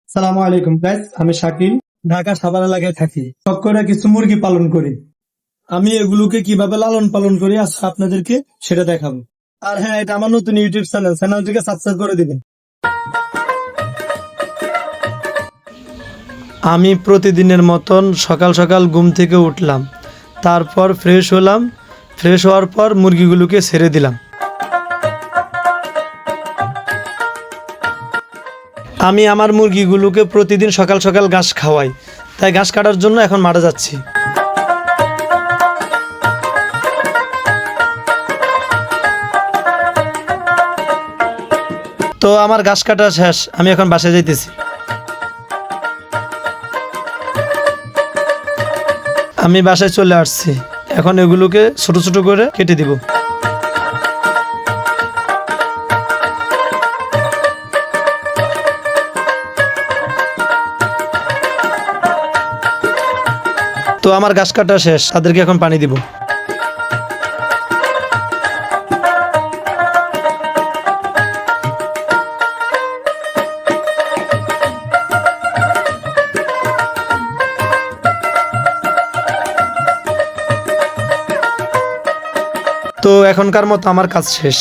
সালামু আলাইকুম গাইস, আমি শাকিল, ঢাকা সাভার এলাকায় থাকি। শখ করে কিছু মুরগি পালন করি। আমি এগুলোকে কিভাবে লালন পালন করি আজকে আপনাদেরকে সেটা দেখাবো। আর হ্যাঁ, এটা আমার নতুন ইউটিউব চ্যানেলটিকে সাবস্ক্রাইব করে দিবেন। আমি প্রতিদিনের মতন সকাল সকাল ঘুম থেকে উঠলাম, তারপর ফ্রেশ হলাম। ফ্রেশ হওয়ার পর মুরগিগুলোকে ছেড়ে দিলাম। আমি আমার মুরগিগুলোকে প্রতিদিন সকাল সকাল ঘাস খাওয়াই, তাই ঘাস কাটার জন্য এখন মাঠে যাচ্ছি। তো আমার ঘাস কাটা শেষ, আমি এখন বাসায় যাইতেছি। আমি বাসায় চলে আসছি, এখন এগুলোকে ছোট ছোট করে কেটে দিব। তো আমার ঘাস কাটা শেষ, তাদেরকে এখন পানি দিব। তো এখনকার মতো আমার কাজ শেষ।